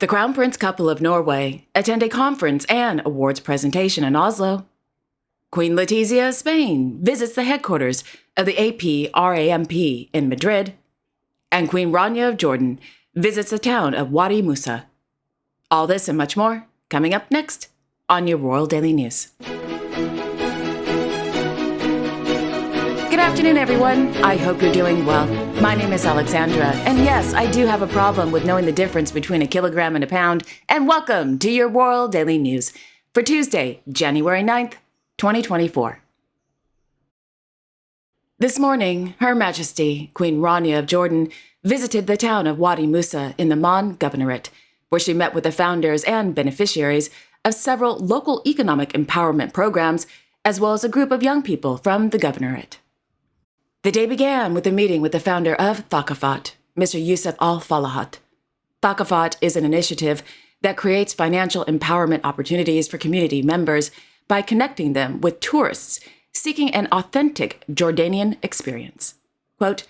The Crown Prince couple of Norway attend a conference and awards presentation in Oslo. Queen Letizia of Spain visits the headquarters of the APRAMP in Madrid. And Queen Rania of Jordan visits the town of Wadi Musa. All this and much more coming up next on your Royal Daily News. Good afternoon, everyone. I hope you're doing well. My name is Alexandra, and yes, I do have a problem with knowing the difference between a kilogram and a pound, and welcome to your Royal Daily News for Tuesday, January 9th, 2024. This morning, Her Majesty, Queen Rania of Jordan, visited the town of Wadi Musa in the Oman Governorate, where she met with the founders and beneficiaries of several local economic empowerment programs, as well as a group of young people from the governorate. The day began with a meeting with the founder of Thaqafat, Mr. Yusuf Al-Falahat. Thaqafat is an initiative that creates financial empowerment opportunities for community members by connecting them with tourists seeking an authentic Jordanian experience. Quote,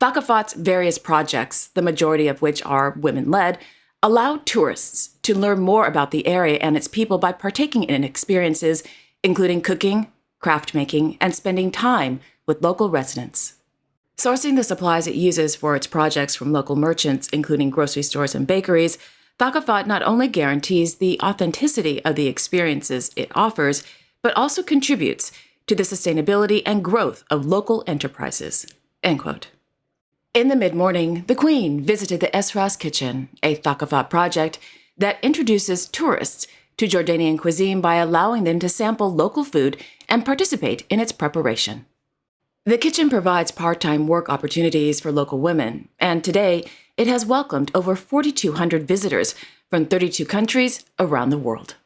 Thaqafat's various projects, the majority of which are women-led, allow tourists to learn more about the area and its people by partaking in experiences including cooking, craft making, and spending time with local residents. Sourcing the supplies it uses for its projects from local merchants, including grocery stores and bakeries, Thaqafat not only guarantees the authenticity of the experiences it offers, but also contributes to the sustainability and growth of local enterprises. End quote. In the mid-morning, the Queen visited the H.R.H Kitchen, a Thaqafat project that introduces tourists to Jordanian cuisine by allowing them to sample local food and participate in its preparation. The kitchen provides part-time work opportunities for local women, and today it has welcomed over 4,200 visitors from 32 countries around the world.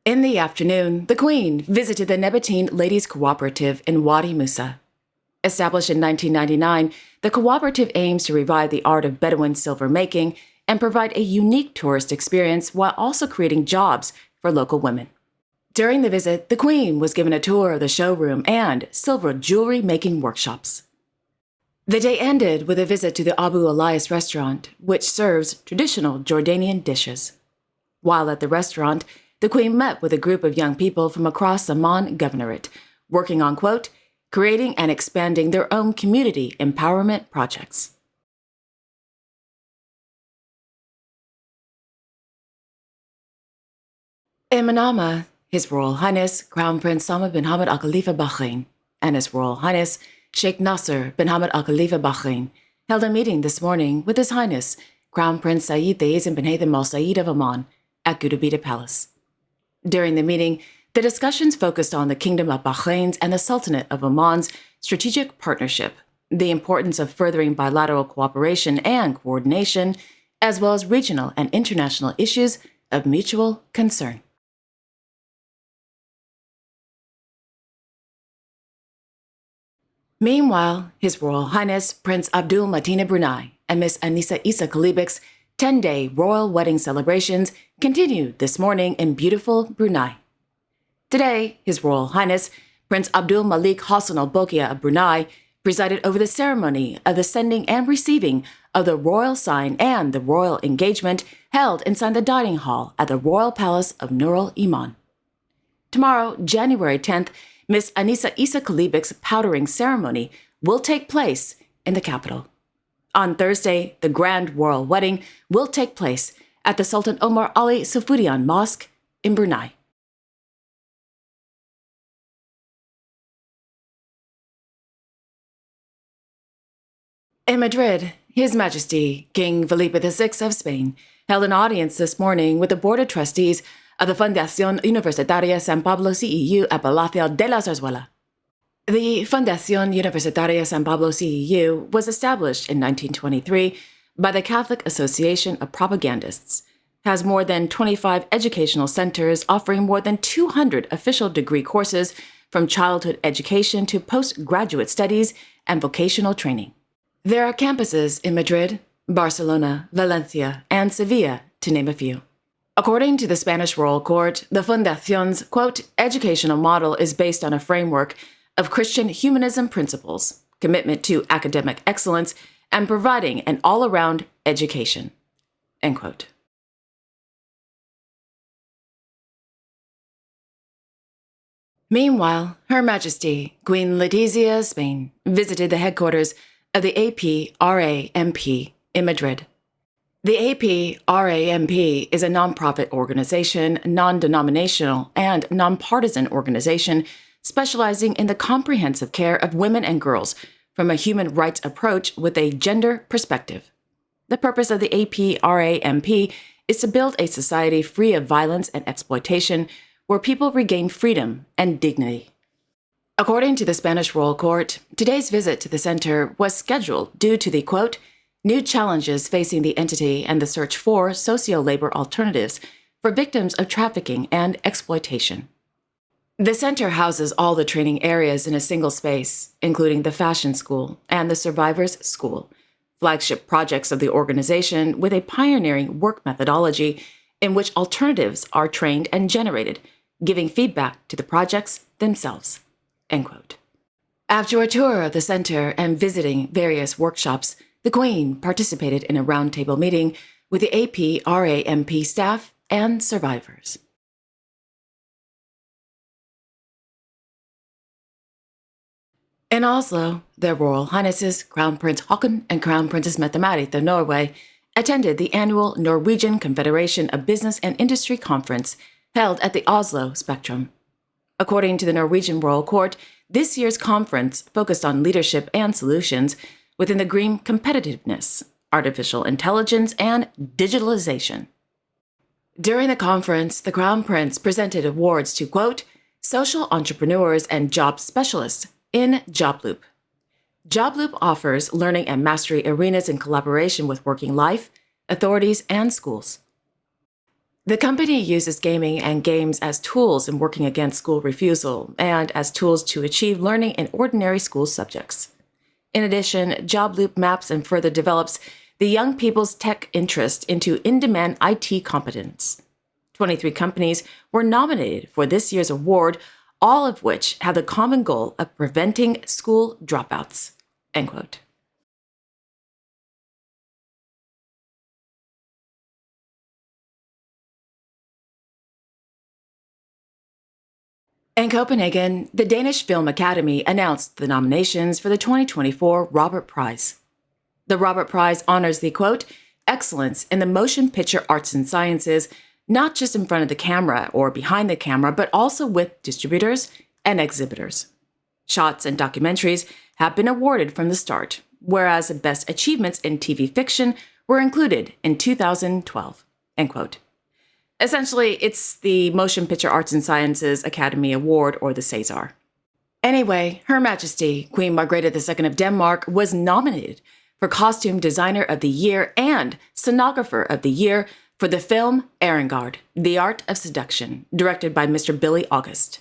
In the afternoon, the Queen visited the Nebatin Ladies Cooperative in Wadi Musa. Established in 1999, the cooperative aims to revive the art of Bedouin silver making and provide a unique tourist experience while also creating jobs for local women. During the visit, the Queen was given a tour of the showroom and silver jewelry making workshops. The day ended with a visit to the Abu Elias restaurant, which serves traditional Jordanian dishes. While at the restaurant, the Queen met with a group of young people from across the Oman Governorate, working on, quote, creating and expanding their own community empowerment projects. In Manama, His Royal Highness Crown Prince Salman bin Hamad Al Khalifa Bahrain and His Royal Highness Sheikh Nasser bin Hamad Al Khalifa Bahrain held a meeting this morning with His Highness Crown Prince Saeed Thais bin Haytham Al Saeed of Oman at Gudubita Palace. During the meeting, the discussions focused on the Kingdom of Bahrain's and the Sultanate of Oman's strategic partnership, the importance of furthering bilateral cooperation and coordination, as well as regional and international issues of mutual concern. Meanwhile, His Royal Highness Prince Abdul Mateen of Brunei and Miss Anissa Issa Kalibek's 10-day royal wedding celebrations continued this morning in beautiful Brunei. Today, His Royal Highness Prince Abdul Malik Hassan Al Bolkiah of Brunei presided over the ceremony of the sending and receiving of the royal sign and the royal engagement held inside the dining hall at the Royal Palace of Nur Al Iman. Tomorrow, January 10th, Miss Anissa Issa Kalibek's powdering ceremony will take place in the capital. On Thursday, the grand royal wedding will take place at the Sultan Omar Ali Safudian Mosque in Brunei. In Madrid, His Majesty King Felipe VI of Spain held an audience this morning with the Board of Trustees of the Fundación Universitaria San Pablo CEU at Palacio de la Zarzuela. The Fundación Universitaria San Pablo CEU was established in 1923 by the Catholic Association of Propagandists, has more than 25 educational centers offering more than 200 official degree courses from childhood education to postgraduate studies and vocational training. There are campuses in Madrid, Barcelona, Valencia, and Sevilla, to name a few. According to the Spanish Royal Court, the Fundación's, quote, educational model is based on a framework of Christian humanism principles, commitment to academic excellence, and providing an all-around education, end quote. Meanwhile, Her Majesty Queen Letizia of Spain visited the headquarters of the APRAMP in Madrid. The APRAMP is a nonprofit organization, non-denominational, and nonpartisan organization specializing in the comprehensive care of women and girls from a human rights approach with a gender perspective. The purpose of the APRAMP is to build a society free of violence and exploitation where people regain freedom and dignity. According to the Spanish Royal Court, today's visit to the center was scheduled due to the, quote, new challenges facing the entity and the search for socio-labor alternatives for victims of trafficking and exploitation. The center houses all the training areas in a single space, including the Fashion School and the Survivors School, flagship projects of the organization with a pioneering work methodology in which alternatives are trained and generated, giving feedback to the projects themselves. End quote. After a tour of the center and visiting various workshops, the Queen participated in a roundtable meeting with the APRAMP staff and survivors. In Oslo, Their Royal Highnesses Crown Prince Haakon and Crown Princess Mette-Marit of Norway attended the annual Norwegian Confederation of Business and Industry Conference held at the Oslo Spectrum. According to the Norwegian Royal Court, this year's conference focused on leadership and solutions within the green competitiveness, artificial intelligence, and digitalization. During the conference, the Crown Prince presented awards to, quote, social entrepreneurs and job specialists in JobLoop. JobLoop offers learning and mastery arenas in collaboration with working life, authorities, and schools. The company uses gaming and games as tools in working against school refusal and as tools to achieve learning in ordinary school subjects. In addition, JobLoop maps and further develops the young people's tech interest into in-demand IT competence. 23 companies were nominated for this year's award, all of which have the common goal of preventing school dropouts. End quote. In Copenhagen, the Danish Film Academy announced the nominations for the 2024 Robert Prize. The Robert Prize honors the, quote, excellence in the motion picture arts and sciences, not just in front of the camera or behind the camera, but also with distributors and exhibitors. Shots and documentaries have been awarded from the start, whereas best achievements in TV fiction were included in 2012, end quote. Essentially, it's the Motion Picture Arts and Sciences Academy Award, or the César. Anyway, Her Majesty Queen Margrethe II of Denmark was nominated for Costume Designer of the Year and Stenographer of the Year for the film Erengard, The Art of Seduction, directed by Mr. Billy August.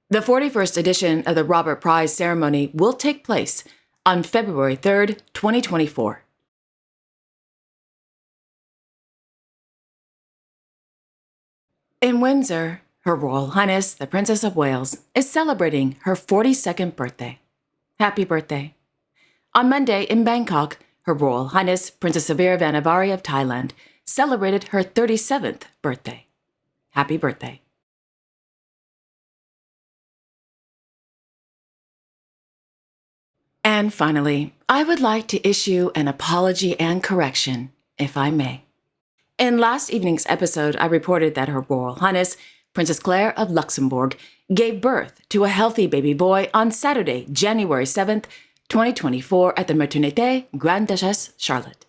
The 41st edition of the Robert Prize ceremony will take place on February 3rd, 2024. In Windsor, Her Royal Highness, the Princess of Wales, is celebrating her 42nd birthday. Happy birthday. On Monday in Bangkok, Her Royal Highness, Princess Savir Vanavari of Thailand, celebrated her 37th birthday. Happy birthday. And finally, I would like to issue an apology and correction, if I may. In last evening's episode, I reported that Her Royal Highness, Princess Claire of Luxembourg, gave birth to a healthy baby boy on Saturday, January 7th, 2024 at the Maternité Grande Duchesse Charlotte.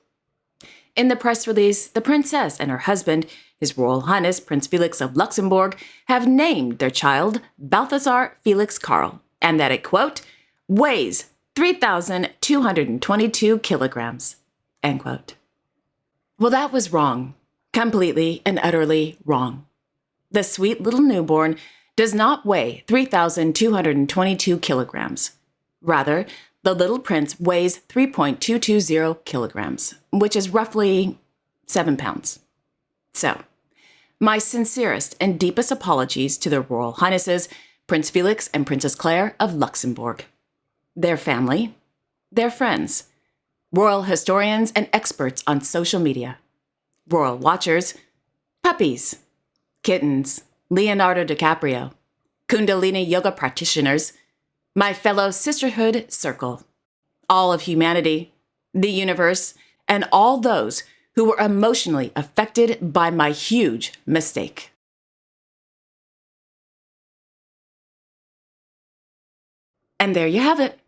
In the press release, the princess and her husband, His Royal Highness Prince Felix of Luxembourg, have named their child Balthazar Felix Karl, and that it, quote, weighs 3,222 kilograms, end quote. Well, that was wrong. Completely and utterly wrong. The sweet little newborn does not weigh 3,222 kilograms. Rather, the little prince weighs 3.220 kilograms, which is roughly 7 pounds. So, my sincerest and deepest apologies to their Royal Highnesses, Prince Felix and Princess Claire of Luxembourg, their family, their friends, royal historians and experts on social media, royal watchers, puppies, kittens, Leonardo DiCaprio, Kundalini yoga practitioners, my fellow sisterhood circle, all of humanity, the universe, and all those who were emotionally affected by my huge mistake. And there you have it.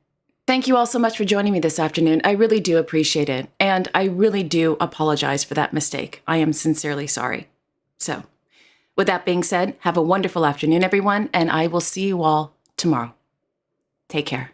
Thank you all so much for joining me this afternoon. I really do appreciate it. And I really do apologize for that mistake. I am sincerely sorry. So, with that being said, have a wonderful afternoon, everyone, and I will see you all tomorrow. Take care.